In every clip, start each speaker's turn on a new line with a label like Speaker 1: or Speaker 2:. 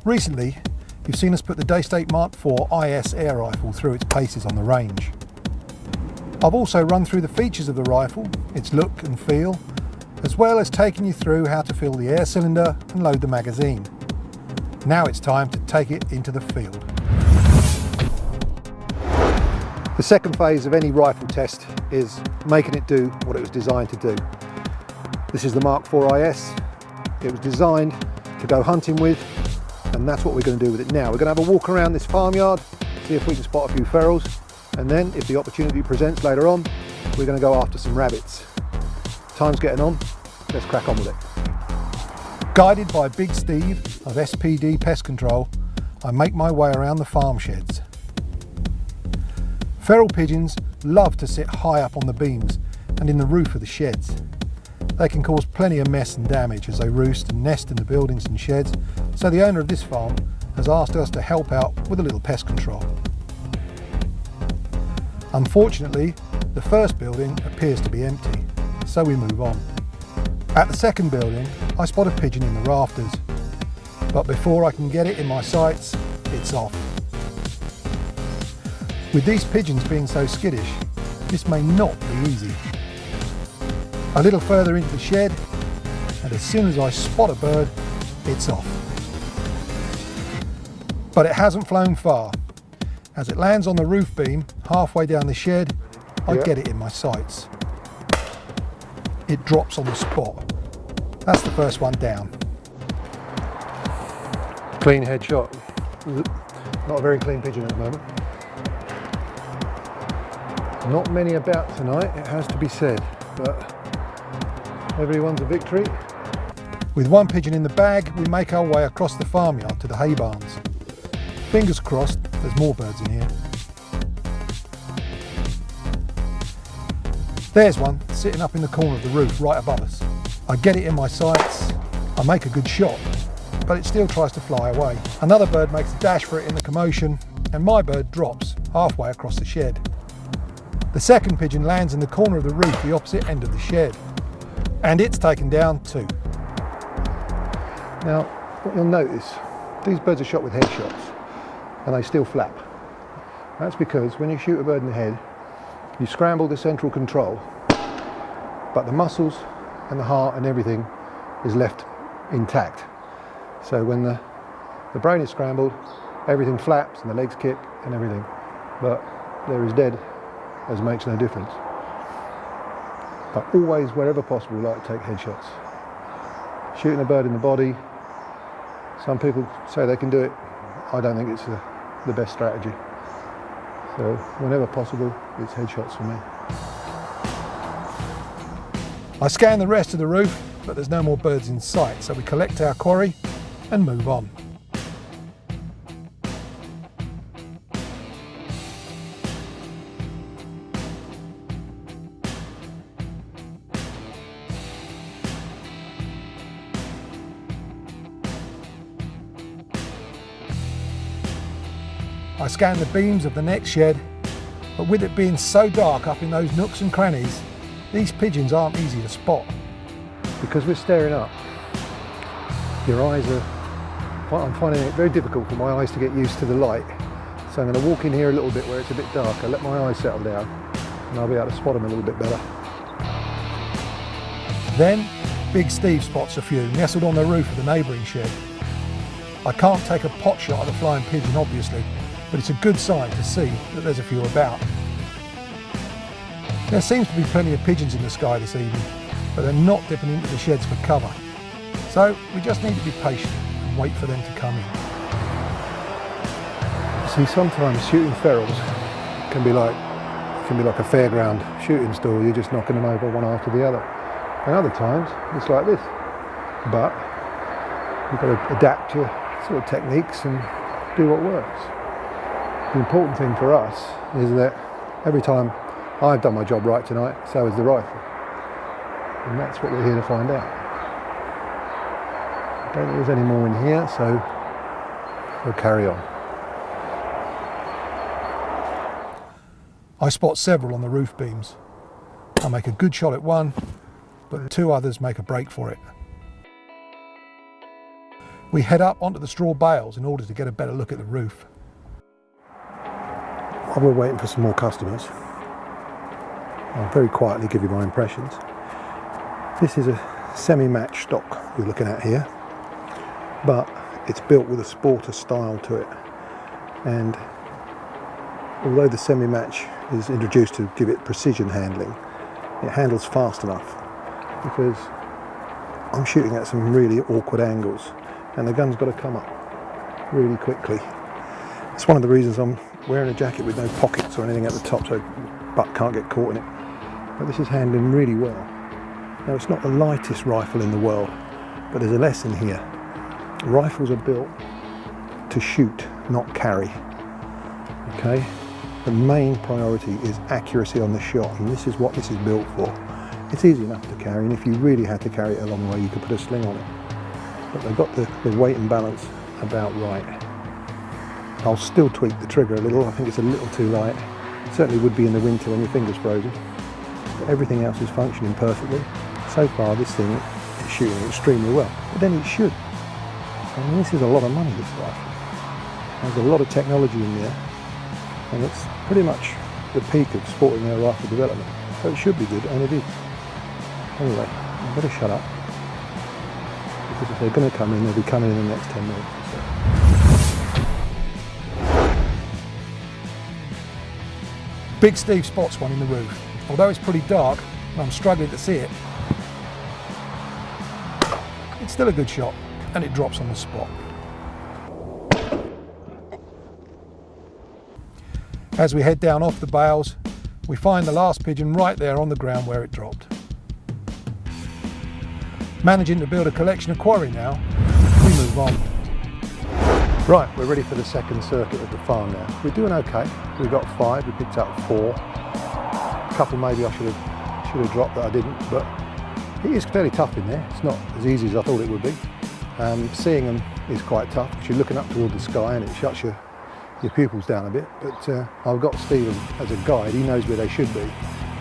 Speaker 1: Recently, you've seen us put the Daystate Mark IV IS air rifle through its paces on the range. I've also run through the features of the rifle, its look and feel, as well as taking you through how to fill the air cylinder and load the magazine. Now it's time to take it into the field. The second phase of any rifle test is making it do what it was designed to do. This is the Mark IV IS. It was designed to go hunting with, and that's what we're going to do with it now. We're going to have a walk around this farmyard, see if we can spot a few ferals, and then if the opportunity presents later on, we're going to go after some rabbits. Time's getting on, let's crack on with it. Guided by Big Steve of SPD Pest Control, I make my way around the farm sheds. Feral pigeons love to sit high up on the beams and in the roof of the sheds. They can cause plenty of mess and damage as they roost and nest in the buildings and sheds, so the owner of this farm has asked us to help out with a little pest control. Unfortunately, the first building appears to be empty, so we move on. At the second building, I spot a pigeon in the rafters, but before I can get it in my sights, it's off. With these pigeons being so skittish, this may not be easy. A little further into the shed, and as soon as I spot a bird, it's off. But it hasn't flown far. As it lands on the roof beam, halfway down the shed, I get it in my sights. It drops on the spot. That's the first one down. Clean headshot. Not a very clean pigeon at the moment. Not many about tonight, it has to be said, but everyone's a victory. With one pigeon in the bag, we make our way across the farmyard to the hay barns. Fingers crossed, there's more birds in here. There's one sitting up in the corner of the roof right above us. I get it in my sights, I make a good shot, but it still tries to fly away. Another bird makes a dash for it in the commotion, and my bird drops halfway across the shed. The second pigeon lands in the corner of the roof, the opposite end of the shed, and it's taken down too. Now, what you'll notice, these birds are shot with headshots, and they still flap. That's because when you shoot a bird in the head, you scramble the central control, but the muscles and the heart and everything is left intact. So when the brain is scrambled, everything flaps and the legs kick and everything, but they're as dead as makes no difference. But always, wherever possible, like to take headshots. Shooting a bird in the body, some people say they can do it. I don't think it's the best strategy. So whenever possible, it's headshots for me. I scan the rest of the roof, but there's no more birds in sight, so we collect our quarry and move on. I scan the beams of the next shed, but with it being so dark up in those nooks and crannies, these pigeons aren't easy to spot. Because we're staring up, I'm finding it very difficult for my eyes to get used to the light. So I'm going to walk in here a little bit where it's a bit darker, let my eyes settle down, and I'll be able to spot them a little bit better. Then, Big Steve spots a few nestled on the roof of the neighbouring shed. I can't take a pot shot at a flying pigeon, obviously, but it's a good sign to see that there's a few about. There seems to be plenty of pigeons in the sky this evening, but they're not dipping into the sheds for cover. So we just need to be patient and wait for them to come in. See, sometimes shooting ferals can be like a fairground shooting stall. You're just knocking them over one after the other. And other times it's like this. But you've got to adapt your sort of techniques and do what works. The important thing for us is that every time I've done my job right tonight, so has the rifle. And that's what we're here to find out. I don't think there's any more in here, so we'll carry on. I spot several on the roof beams. I make a good shot at one, but two others make a break for it.
Speaker 2: We head up onto the straw bales in order to get a better look at the roof.
Speaker 1: While we're waiting for some more customers, I'll very quietly give you my impressions. This is a semi-match stock you're looking at here, but it's built with a sporter style to it, and although the semi-match is introduced to give it precision handling, it handles fast enough because I'm shooting at some really awkward angles and the gun's got to come up really quickly. It's one of the reasons I'm wearing a jacket with no pockets or anything at the top so butt can't get caught in it. But this is handling really well. Now, it's not the lightest rifle in the world, but there's a lesson here. Rifles are built to shoot, not carry. Okay? The main priority is accuracy on the shot, and this is what this is built for. It's easy enough to carry, and if you really had to carry it a long way, you could put a sling on it. But they've got the weight and balance about right. I'll still tweak the trigger a little. I think it's a little too light. It certainly would be in the winter when your finger's frozen. But everything else is functioning perfectly. So far, this thing is shooting extremely well, but then it should. I mean, this is a lot of money, this rifle. There's a lot of technology in there, and it's pretty much the peak of sporting air rifle development. So it should be good, and it is. Anyway, I better shut up, because if they're going to come in, they'll be coming in the next 10 minutes.
Speaker 2: Big Steve spots one in the roof. Although it's pretty dark and I'm struggling to see it, it's still a good shot, and it drops on the spot. As we head down off the bales, we find the last pigeon right there on the ground where it dropped. Managing to build a collection of quarry now, we move on.
Speaker 1: Right, we're ready for the second circuit of the farm now. We're doing okay. We got 5, we picked up 4. A couple maybe I should have dropped that I didn't, but it is fairly tough in there. It's not as easy as I thought it would be. Seeing them is quite tough because you're looking up toward the sky and it shuts your pupils down a bit. But I've got Stephen as a guide. He knows where they should be.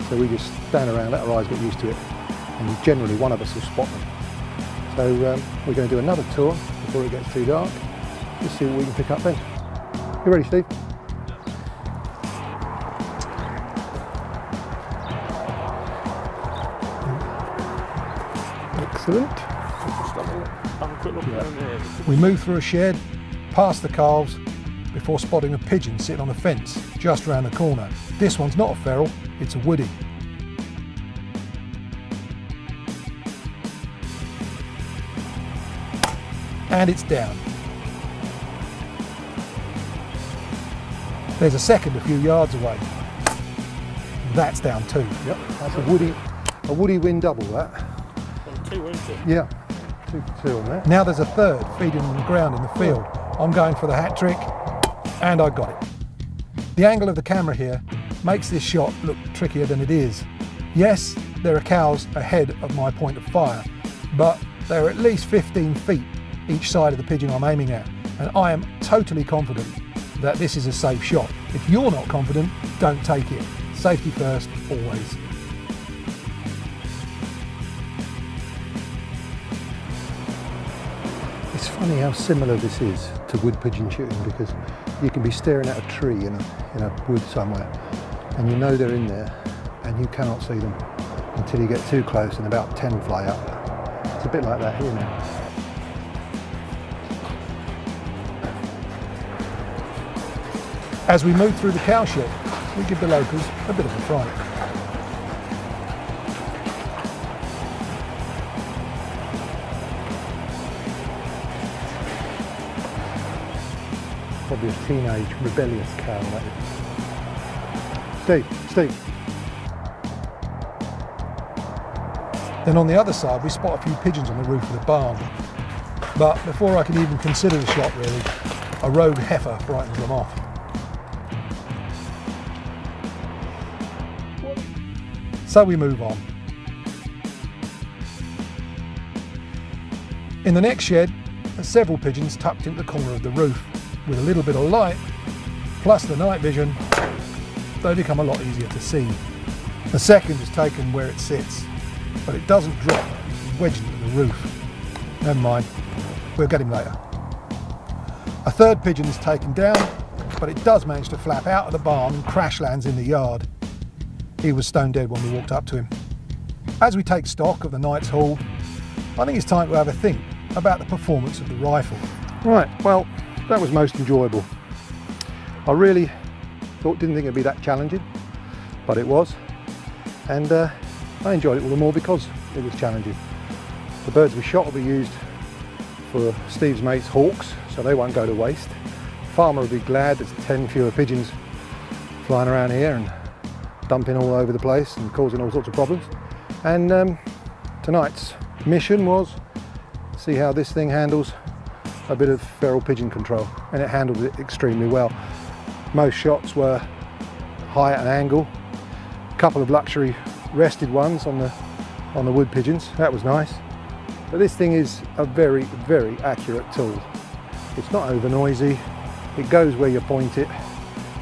Speaker 1: So we just stand around, let our eyes get used to it, and generally one of us will spot them. So we're going to do another tour before it gets too dark. Let's see what we can pick up then. You ready, Steve? Excellent.
Speaker 2: We move through a shed, past the calves, before spotting a pigeon sitting on a fence just round the corner. This one's not a feral, it's a woody. And it's down. There's a second a few yards away. That's down too.
Speaker 1: Yep, that's a woody win double, that.
Speaker 3: 2, isn't it?
Speaker 1: Yeah, 2 on that.
Speaker 2: Now there's a third feeding on the ground in the field. I'm going for the hat trick, and I got it. The angle of the camera here makes this shot look trickier than it is. Yes, there are cows ahead of my point of fire, but they're at least 15 feet each side of the pigeon I'm aiming at, and I am totally confident that this is a safe shot. If you're not confident, don't take it. Safety first, always.
Speaker 1: It's funny how similar this is to wood pigeon shooting, because you can be staring at a tree in a wood somewhere and you know they're in there and you cannot see them until you get too close and about 10 fly up. It's a bit like that here now.
Speaker 2: As we move through the cowshed, we give the locals a bit of a fright.
Speaker 1: Probably a teenage rebellious cow, that is. Steve.
Speaker 2: Then on the other side we spot a few pigeons on the roof of the barn. But before I can even consider the shot really, a rogue heifer frightens them off. So we move on. In the next shed, there's several pigeons tucked into the corner of the roof. With a little bit of light, plus the night vision, they become a lot easier to see. The second is taken where it sits, but it doesn't drop, it's wedged into the roof. Never mind, We'll get him later. A third pigeon is taken down, but it does manage to flap out of the barn and crash lands in the yard. He was stone dead when we walked up to him. As we take stock of the night's haul, I think it's time to have a think about the performance of the rifle.
Speaker 1: Right, well, that was most enjoyable. I really didn't think it'd be that challenging, but it was. And I enjoyed it all the more because it was challenging. The birds we shot will be used for Steve's mate's hawks, so they won't go to waste. Farmer will be glad there's 10 fewer pigeons flying around here and dumping all over the place and causing all sorts of problems. And tonight's mission was see how this thing handles a bit of feral pigeon control, and it handled it extremely well. Most shots were high at an angle, a couple of luxury rested ones on the wood pigeons. That was nice. But this thing is a very, very accurate tool. It's not over noisy, it goes where you point it,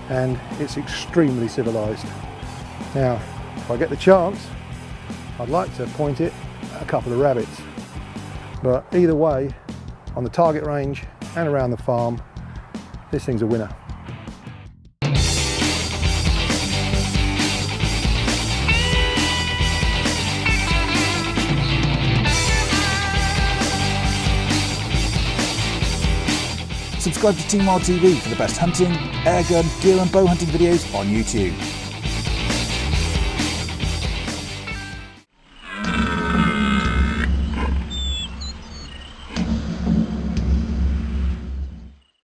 Speaker 1: and it's extremely civilized. Now, if I get the chance, I'd like to point it at a couple of rabbits. But either way, on the target range and around the farm, this thing's a winner.
Speaker 3: Subscribe to Team Wild TV for the best hunting, airgun, deer and bow hunting videos on YouTube.